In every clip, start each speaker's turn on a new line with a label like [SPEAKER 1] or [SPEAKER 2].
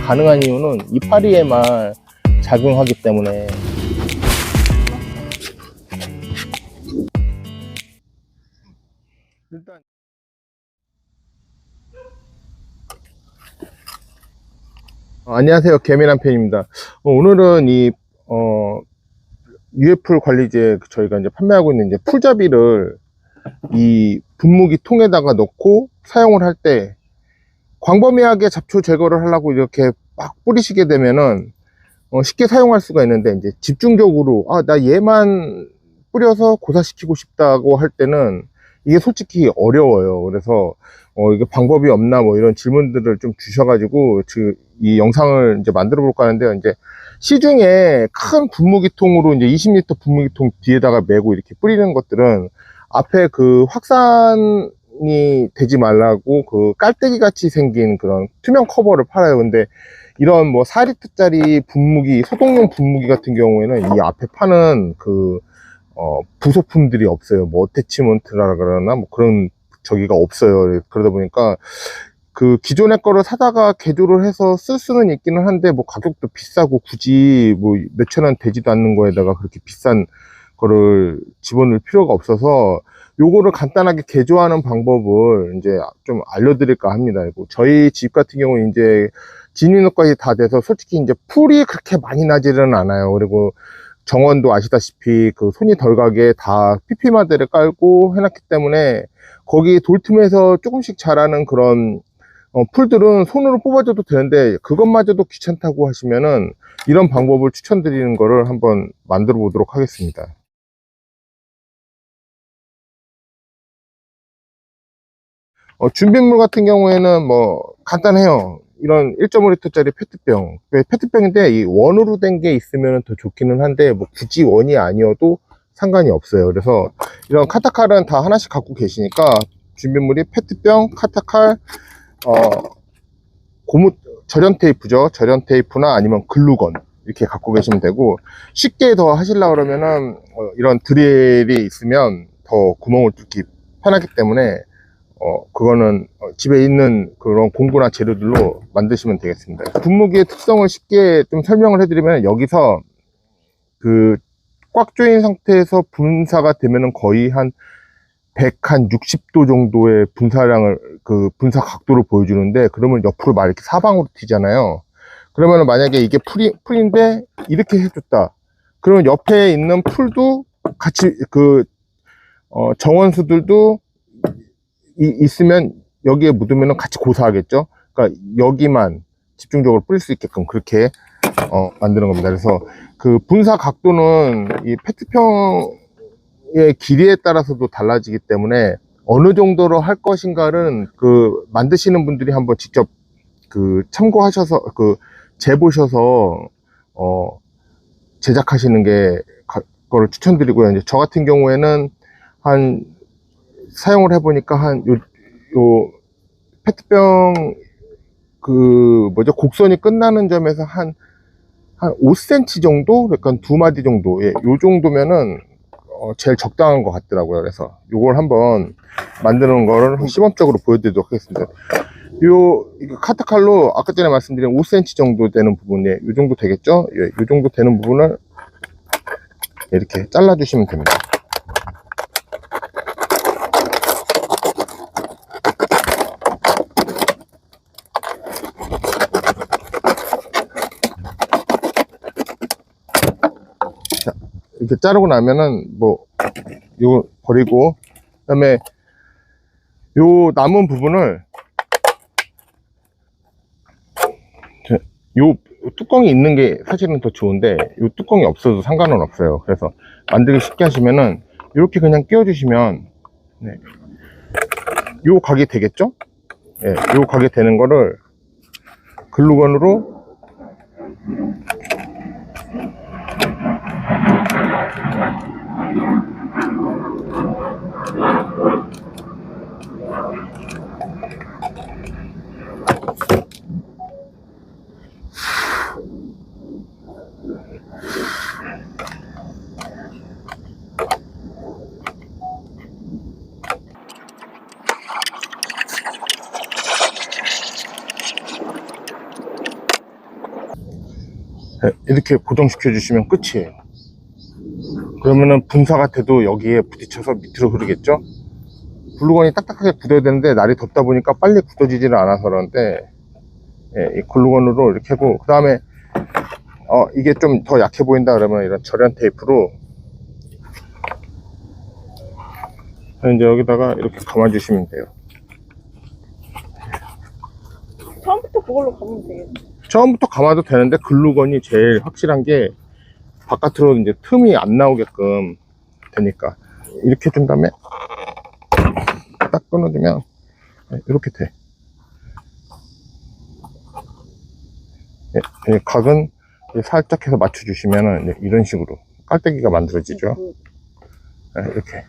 [SPEAKER 1] 가능한 이유는 이파리에만 작용하기 때문에. 일단 안녕하세요, 개미남 팬입니다. 오늘은 이 UF풀 관리제 저희가 이제 판매하고 있는 이제 풀잡이를 이 분무기 통에다가 넣고 사용을 할 때 광범위하게 잡초 제거를 하려고 이렇게 막 뿌리시게 되면은 쉽게 사용할 수가 있는데, 이제 집중적으로 나 얘만 뿌려서 고사시키고 싶다고 할 때는 이게 솔직히 어려워요. 그래서 이게 방법이 없나 뭐 이런 질문들을 좀 주셔가지고 이 영상을 이제 만들어 볼까 하는데요. 이제 시중에 큰 분무기통으로 이제 20리터 분무기통 뒤에다가 메고 이렇게 뿌리는 것들은 앞에 그 확산이 되지 말라고 그 깔때기 같이 생긴 그런 투명 커버를 팔아요. 근데 이런 뭐 4리터짜리 분무기, 소독용 분무기 같은 경우에는 이 앞에 파는 그 부속품들이 없어요. 뭐 어태치먼트라 그러나 뭐 그런 저기가 없어요. 그러다 보니까 그 기존의 거를 사다가 개조를 해서 쓸 수는 있기는 한데, 뭐 가격도 비싸고 굳이 뭐 몇천 원 되지도 않는 거에다가 그렇게 비싼 거를 집어넣을 필요가 없어서 요거를 간단하게 개조하는 방법을 이제 좀 알려드릴까 합니다. 저희 집 같은 경우는 이제 진입로까지 다 돼서 솔직히 이제 풀이 그렇게 많이 나지는 않아요. 그리고 정원도 아시다시피 그 손이 덜 가게 다 PP마대를 깔고 해놨기 때문에 거기 돌틈에서 조금씩 자라는 그런 풀들은 손으로 뽑아줘도 되는데, 그것마저도 귀찮다고 하시면은 이런 방법을 추천드리는 거를 한번 만들어 보도록 하겠습니다. 준비물 같은 경우에는 뭐 간단해요. 이런 1.5리터짜리 페트병, 페트병인데 이 원으로 된 게 있으면 더 좋기는 한데, 뭐 굳이 원이 아니어도 상관이 없어요. 그래서 이런 카타칼은 다 하나씩 갖고 계시니까 준비물이 페트병, 카타칼, 고무 절연 테이프죠. 절연 테이프나 아니면 글루건 이렇게 갖고 계시면 되고, 쉽게 더 하시려고 그러면은 이런 드릴이 있으면 더 구멍을 뚫기 편하기 때문에 그거는 집에 있는 그런 공구나 재료들로 만드시면 되겠습니다. 분무기의 특성을 쉽게 좀 설명을 해드리면, 여기서 그 꽉 조인 상태에서 분사가 되면은 거의 한 160도 정도의 분사량을, 그 분사 각도를 보여주는데, 그러면 옆으로 막 이렇게 사방으로 튀잖아요. 그러면 만약에 이게 풀인데 이렇게 해줬다, 그러면 옆에 있는 풀도 같이 정원수들도 있으면 여기에 묻으면 같이 고사하겠죠. 그러니까 여기만 집중적으로 뿌릴 수 있게끔 그렇게 만드는 겁니다. 그래서 그 분사 각도는 이 페트병의 길이에 따라서도 달라지기 때문에 어느 정도로 할 것인가는 그 만드시는 분들이 한번 직접 그 참고하셔서 재보셔서 제작하시는 게 거를 추천드리고요. 이제 저 같은 경우에는 사용을 해보니까 요 페트병 곡선이 끝나는 점에서 한 5cm 정도? 약간 2마디 정도, 요 정도면은 제일 적당한 것 같더라고요. 그래서 요걸 한번 만드는 거를 시범적으로 보여드리도록 하겠습니다. 이거 카타칼로 아까 전에 말씀드린 5cm 정도 되는 부분에 요 정도 되겠죠? 요 정도 되는 부분을 이렇게 잘라 주시면 됩니다. 이렇게 자르고 나면은 이거 버리고, 그 다음에 요 남은 부분을 요 뚜껑이 있는 게 사실은 더 좋은데, 요 뚜껑이 없어도 상관은 없어요. 그래서 만들기 쉽게 하시면은 이렇게 그냥 끼워 주시면 요 각이 되겠죠. 요 각이 되는 거를 글루건으로 네, 이렇게 고정시켜 주시면 끝이에요. 그러면은 분사가 돼도 여기에 부딪혀서 밑으로 흐르겠죠. 글루건이 딱딱하게 굳어야 되는데 날이 덥다 보니까 빨리 굳어지지는 않아서 그러는데, 이 글루건으로 이렇게 하고, 그 다음에 이게 좀 더 약해 보인다 그러면 이런 절연 테이프로 이제 여기다가 이렇게 감아 주시면 돼요.
[SPEAKER 2] 처음부터 그걸로 감으면 되겠네.
[SPEAKER 1] 처음부터 감아도 되는데 글루건이 제일 확실한 게 바깥으로 이제 틈이 안 나오게끔 되니까 이렇게 준 다음에 딱 끊어주면 이렇게 돼. 각은 살짝 해서 맞춰주시면 이런 식으로 깔때기가 만들어지죠. 이렇게.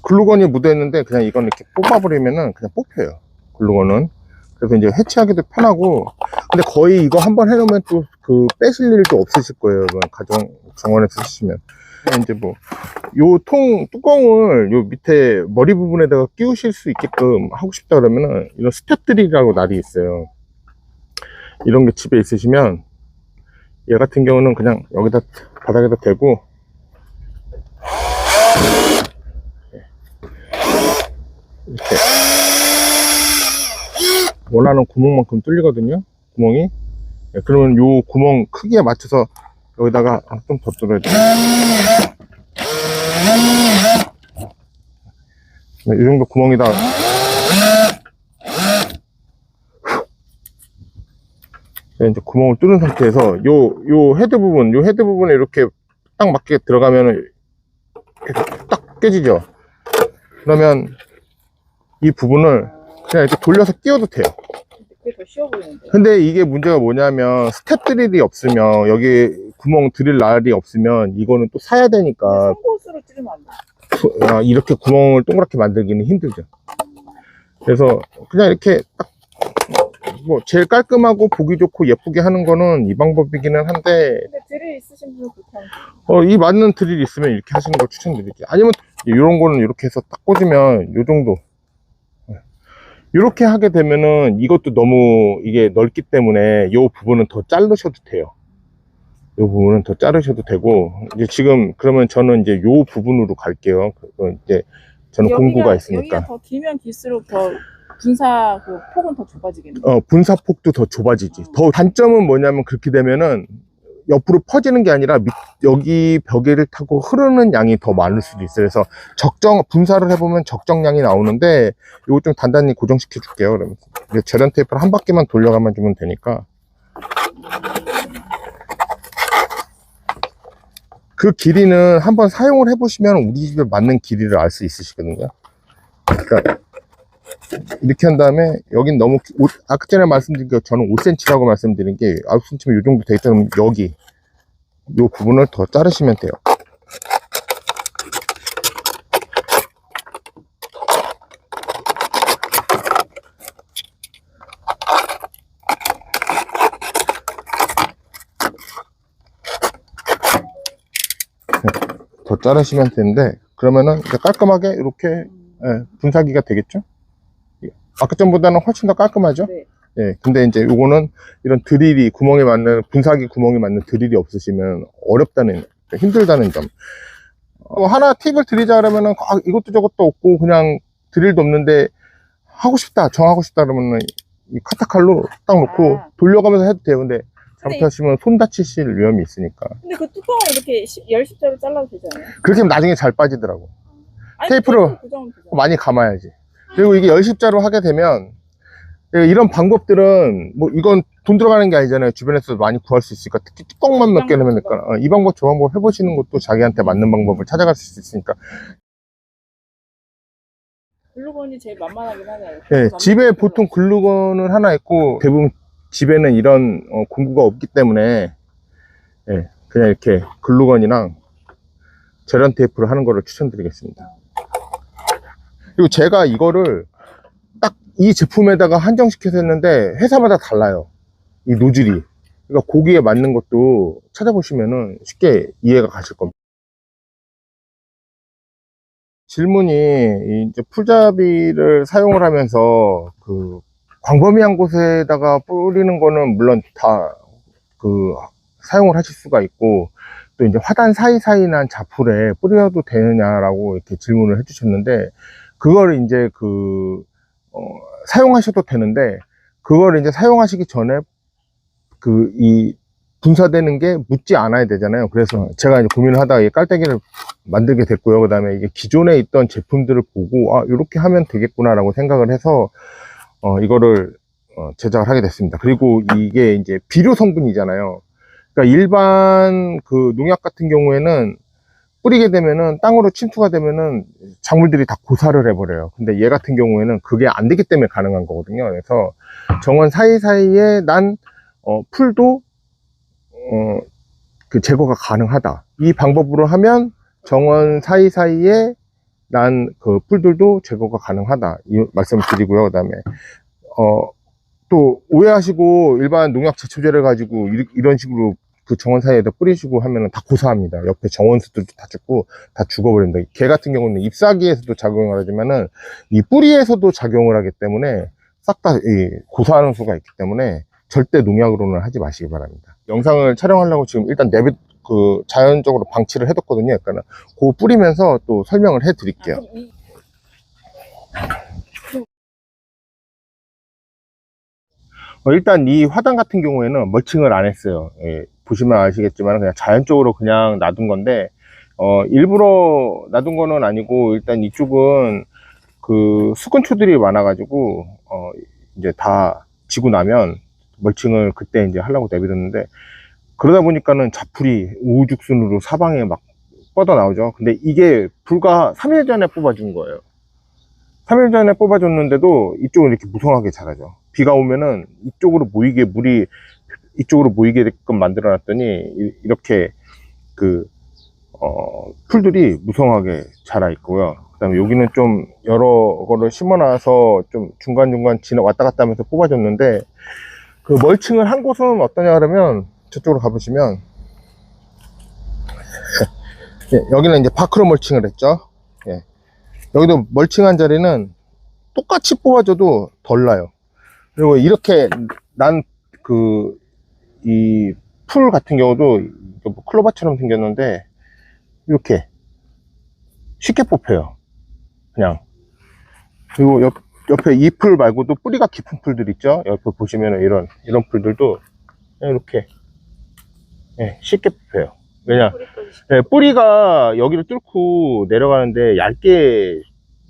[SPEAKER 1] 글루건이 묻어있는데 그냥 이건 이렇게 뽑아버리면은 그냥 뽑혀요. 글루건은. 그래서 이제 해체하기도 편하고. 근데 거의 이거 한번 해놓으면 또 그 빼실 일도 없으실 거예요. 가정 정원에서 쓰시면. 이제 뭐 요 뚜껑을 요 밑에 머리 부분에다가 끼우실 수 있게끔 하고 싶다 그러면은 이런 스텝 드릴이라고 날이 있어요. 이런 게 집에 있으시면 얘 같은 경우는 그냥 여기다 바닥에다 대고 이렇게 원하는 구멍만큼 뚫리거든요. 구멍이. 그러면 요 구멍 크기에 맞춰서 여기다가 좀 더 뚫어야 돼요. 이 정도 구멍이다. 이제 구멍을 뚫은 상태에서 요 헤드 부분에 이렇게 딱 맞게 들어가면은 딱 깨지죠. 그러면 이 부분을 그냥 이렇게 돌려서 끼워도 돼요.
[SPEAKER 2] 그게 더 쉬워 보이는데.
[SPEAKER 1] 근데 이게 문제가 뭐냐면 스텝 드릴이 없으면 여기 구멍 드릴 날이 없으면 이거는 또 사야 되니까
[SPEAKER 2] 송곳으로 찌르면 안 돼.
[SPEAKER 1] 이렇게 구멍을 동그랗게 만들기는 힘들죠. 그래서 그냥 이렇게 딱 뭐 제일 깔끔하고 보기 좋고 예쁘게 하는 거는 이 방법이기는 한데,
[SPEAKER 2] 근데 드릴 있으신 분은 그렇게 하면
[SPEAKER 1] 이 맞는 드릴 있으면 이렇게 하시는 걸 추천드릴게요. 아니면 이런 거는 이렇게 해서 딱 꽂으면 요 정도 이렇게 하게 되면은 이것도 너무 이게 넓기 때문에 요 부분은 더 자르셔도 돼요. 요 부분은 더 자르셔도 되고, 이제 지금 그러면 저는 이제 요 부분으로 갈게요. 이제 저는 공구가 있으니까.
[SPEAKER 2] 여기가 더 길면 길수록 더 분사 그 폭은 더 좁아지겠네.
[SPEAKER 1] 분사폭도 더 좁아지지. 더 단점은 뭐냐면 그렇게 되면은 옆으로 퍼지는 게 아니라 여기 벽에를 타고 흐르는 양이 더 많을 수도 있어요. 그래서 분사를 해보면 적정량이 나오는데 이거 좀 단단히 고정시켜 줄게요. 그러면 절연 테이프를 한 바퀴만 돌려가만 주면 되니까. 그 길이는 한번 사용을 해보시면 우리 집에 맞는 길이를 알 수 있으시거든요. 그러니까 이렇게 한 다음에 여긴 너무 아까 전에 말씀드린 게 저는 5cm라고 말씀드린 게 9cm면 이 정도 돼 있다면 여기 이 부분을 더 자르시면 돼요. 더 자르시면 되는데 그러면은 깔끔하게 이렇게 분사기가 되겠죠. 아까 전보다는 훨씬 더 깔끔하죠.
[SPEAKER 2] 네.
[SPEAKER 1] 근데 이제 요거는 이런 드릴이 분사기 구멍이 맞는 드릴이 없으시면 어렵다는, 힘들다는 점. 하나 팁을 드리자 그러면은 이것도 저것도 없고 그냥 드릴도 없는데 정하고 싶다 그러면은 이 카타칼로 딱 놓고 돌려가면서 해도 돼요. 근데 잘못하시면 손 다치실 위험이 있으니까.
[SPEAKER 2] 근데 그 뚜껑을 이렇게 10십자로 잘라도 되지 않아요?
[SPEAKER 1] 그렇게 하면 나중에 잘 빠지더라고.
[SPEAKER 2] 아니,
[SPEAKER 1] 테이프로 많이 감아야지. 그리고 이게 10십자로 하게 되면 이런 방법들은 뭐 이건 돈 들어가는 게 아니잖아요. 주변에서 많이 구할 수 있으니까. 특히 뚜껑만 몇 개 넣으면 될까. 이 방법 저 방법 해보시는 것도 자기한테 맞는 방법을 찾아갈 수 있으니까.
[SPEAKER 2] 글루건이 제일 만만하긴 하네요.
[SPEAKER 1] 네, 집에 보통 글루건은 하나 있고 대부분 집에는 이런 공구가 없기 때문에 그냥 이렇게 글루건이랑 절연 테이프를 하는 거를 추천드리겠습니다. 그리고 제가 이거를 딱 이 제품에다가 한정시켜서 했는데 회사마다 달라요. 이 노즐이. 그러니까 고기에 맞는 것도 찾아보시면은 쉽게 이해가 가실 겁니다. 질문이 이제 풀잡이를 사용을 하면서 그 광범위한 곳에다가 뿌리는 거는 물론 다 사용을 하실 수가 있고, 또 이제 화단 사이사이 난 자풀에 뿌려도 되느냐라고 이렇게 질문을 해주셨는데, 그걸 이제 사용하셔도 되는데, 그걸 이제 사용하시기 전에 이 분사되는 게 묻지 않아야 되잖아요. 그래서 제가 이제 고민을 하다가 이 깔때기를 만들게 됐고요. 그 다음에 이게 기존에 있던 제품들을 보고, 아, 이렇게 하면 되겠구나라고 생각을 해서, 이거를 제작을 하게 됐습니다. 그리고 이게 이제 비료 성분이잖아요. 그러니까 일반 농약 같은 경우에는 뿌리게 되면은 땅으로 침투가 되면은 작물들이 다 고사를 해버려요. 근데 얘 같은 경우에는 그게 안 되기 때문에 가능한 거거든요. 그래서 정원 사이사이에 난 풀도 제거가 가능하다. 이 방법으로 하면 정원 사이사이에 난 풀들도 제거가 가능하다. 이 말씀을 드리고요. 그 다음에 또 오해하시고 일반 농약 제초제를 가지고 이런 식으로 정원 사이에다 뿌리시고 하면은 다 고사합니다. 옆에 정원수들도 다 죽고 다 죽어버립니다. 개 같은 경우는 잎사귀에서도 작용을 하지만은 이 뿌리에서도 작용을 하기 때문에 싹 다 고사하는 수가 있기 때문에 절대 농약으로는 하지 마시기 바랍니다. 영상을 촬영하려고 지금 일단 자연적으로 방치를 해뒀거든요. 그러니까 그거 뿌리면서 또 설명을 해 드릴게요. 일단 이 화단 같은 경우에는 멀칭을 안 했어요. 예, 보시면 아시겠지만 그냥 자연적으로 그냥 놔둔 건데, 일부러 놔둔 거는 아니고, 일단 이쪽은 수근초들이 많아가지고, 이제 다 지고 나면 멀칭을 그때 이제 하려고 내비뒀는데, 그러다 보니까는 자풀이 우후죽순으로 사방에 막 뻗어 나오죠. 근데 이게 불과 3일 전에 뽑아준 거예요. 3일 전에 뽑아줬는데도 이쪽은 이렇게 무성하게 자라죠. 비가 오면은 이쪽으로 모이게, 물이 이쪽으로 모이게끔 만들어 놨더니 이렇게 풀들이 무성하게 자라 있고요. 그 다음에 여기는 좀 여러 거를 심어 놔서 좀 중간중간 왔다 갔다 하면서 뽑아줬는데, 멀칭을 한 곳은 어떠냐 그러면 저쪽으로 가보시면, 예, 여기는 이제 파크로 멀칭을 했죠. 예. 여기도 멀칭한 자리는 똑같이 뽑아줘도 덜 나요. 그리고 이렇게 난 이 풀 같은 경우도 뭐 클로바처럼 생겼는데 이렇게 쉽게 뽑혀요. 그냥. 그리고 옆에 이 풀 말고도 뿌리가 깊은 풀들 있죠. 옆에 보시면 이런 풀들도 이렇게 쉽게 뽑혀요. 뿌리가 여기를 뚫고 내려가는데 얇게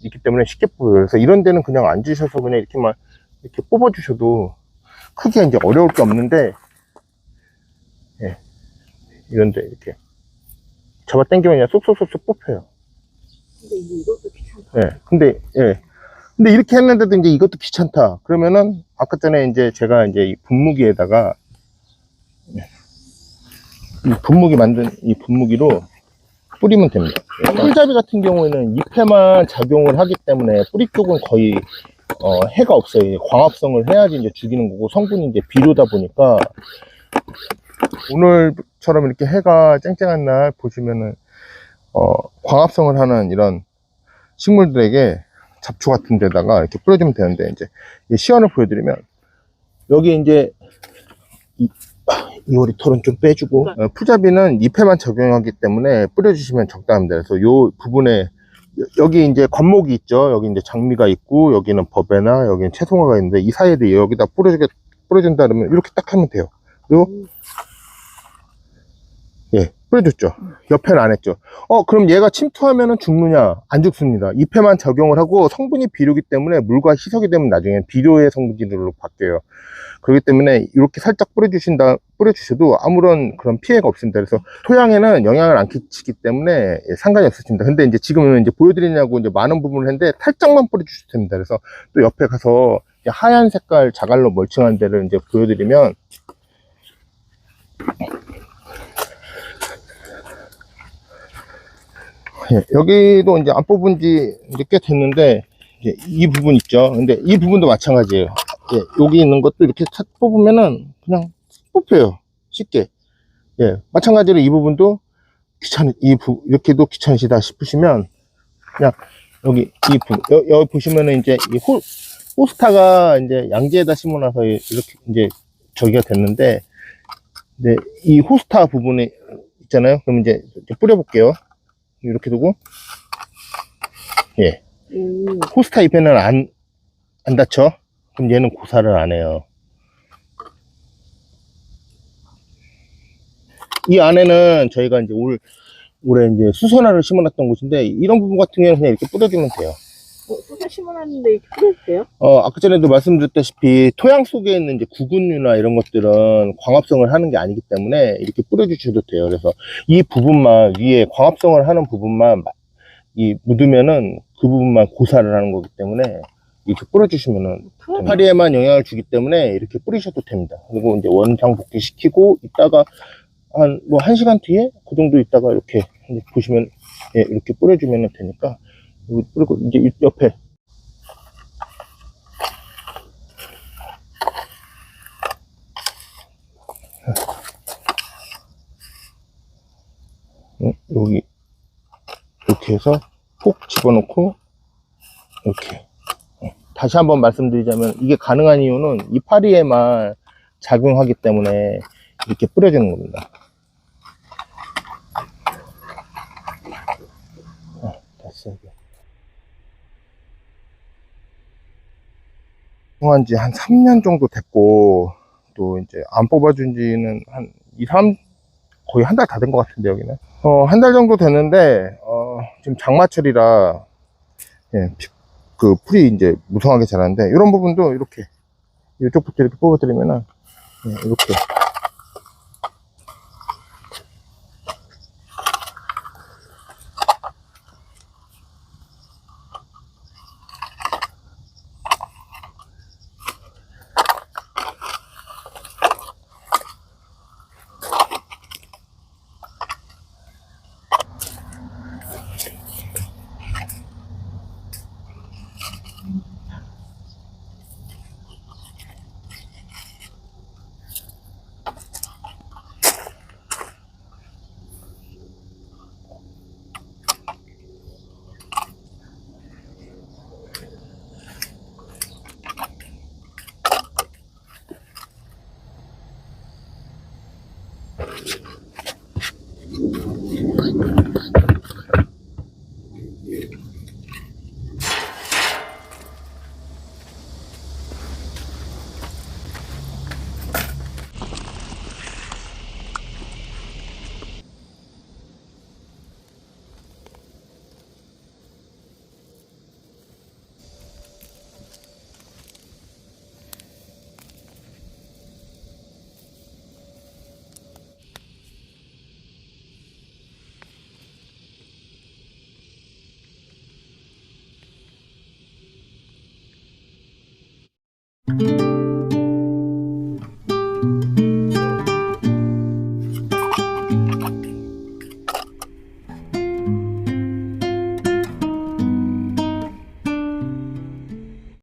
[SPEAKER 1] 있기 때문에 쉽게 뽑혀요. 그래서 이런 데는 그냥 앉으셔서 그냥 이렇게만 이렇게 뽑아 주셔도 크게 이제 어려울 게 없는데, 이런데 이렇게 잡아 당기면 그냥 쏙쏙쏙쏙 뽑혀요.
[SPEAKER 2] 근데 이것도 귀찮다.
[SPEAKER 1] 근데 이렇게 했는데도 이제 이것도 귀찮다. 그러면은 아까 전에 이제 제가 이제 이 분무기에다가 이 분무기 만든 이 분무기로 뿌리면 됩니다. 풀잡이 같은 경우에는 잎에만 작용을 하기 때문에 뿌리 쪽은 거의 해가 없어요. 광합성을 해야지 이제 죽이는 거고, 성분이 이제 비료다 보니까 오늘처럼 이렇게 해가 쨍쨍한 날 보시면은 광합성을 하는 이런 식물들에게 잡초 같은 데다가 이렇게 뿌려주면 되는데, 이제 시연을 보여드리면 여기 이제 이 오리털은 좀 빼주고, 풀잡이는 잎에만 적용하기 때문에 뿌려주시면 적당합니다. 그래서 요 부분에 여기 이제 관목이 있죠. 여기 이제 장미가 있고, 여기는 버베나 여기는 채송화가 있는데, 이 사이에 여기다 뿌려준다 그러면 이렇게 딱 하면 돼요. 그리고 뿌려줬죠. 옆에는 안 했죠. 그럼 얘가 침투하면은 죽느냐? 안 죽습니다. 잎에만 적용을 하고, 성분이 비료기 때문에 물과 희석이 되면 나중에 비료의 성분으로 바뀌어요. 그렇기 때문에 이렇게 살짝 뿌려주셔도 아무런 그런 피해가 없습니다. 그래서 토양에는 영향을 안 끼치기 때문에 상관이 없으십니다. 근데 이제 지금은 이제 보여드리냐고 이제 많은 부분을 했는데, 살짝만 뿌려주셔도 됩니다. 그래서 또 옆에 가서 하얀 색깔 자갈로 멀칭한 데를 이제 보여드리면, 여기도 이제 안 뽑은 지 이제 꽤 됐는데, 이제 이 부분 있죠. 근데 이 부분도 마찬가지예요. 여기 있는 것도 이렇게 탁 뽑으면은 그냥 뽑혀요. 쉽게. 마찬가지로 이 부분도 이렇게도 귀찮으시다 싶으시면, 그냥 여기 여기 보시면은 이제 호스타가 이제 양지에다 심어놔서 이렇게 이제 저기가 됐는데, 네, 이 호스타 부분이 있잖아요. 그럼 이제 뿌려볼게요. 이렇게 두고, 예. 호스타 잎에는 안 닫혀. 그럼 얘는 고사를 안 해요. 이 안에는 저희가 이제 올해 이제 수선화를 심어놨던 곳인데, 이런 부분 같은 경우는 그냥 이렇게 뿌려주면 돼요.
[SPEAKER 2] 수선 심어놨는데 이렇게 뿌려도 돼요?
[SPEAKER 1] 아까 전에도 말씀드렸다시피 토양 속에 있는 이제 구근류나 이런 것들은 광합성을 하는 게 아니기 때문에 이렇게 뿌려주셔도 돼요. 그래서 이 부분만 위에 광합성을 하는 부분만 묻으면은 그 부분만 고사를 하는 거기 때문에 이렇게 뿌려주시면은 파리에만 영향을 주기 때문에 이렇게 뿌리셔도 됩니다. 그리고 이제 원상 복귀시키고 있다가 한 1시간 뒤에 그 정도 있다가 이렇게 보시면, 예, 이렇게 뿌려주면 되니까. 그리고 이제 옆에 여기 이렇게 해서 콕 집어넣고 이렇게. 다시 한번 말씀드리자면 이게 가능한 이유는 이 파리에만 작용하기 때문에 이렇게 뿌려주는 겁니다. 됐어요. 통한 지 한 3년 정도 됐고, 또 이제 안 뽑아준 지는 한 2, 3, 거의 한 달 다 된 것 같은데, 여기는. 한 달 정도 됐는데, 지금 장마철이라, 예, 그 풀이 이제 무성하게 자라는데, 이런 부분도 이렇게, 이쪽부터 이렇게 뽑아드리면은, 예, 이렇게.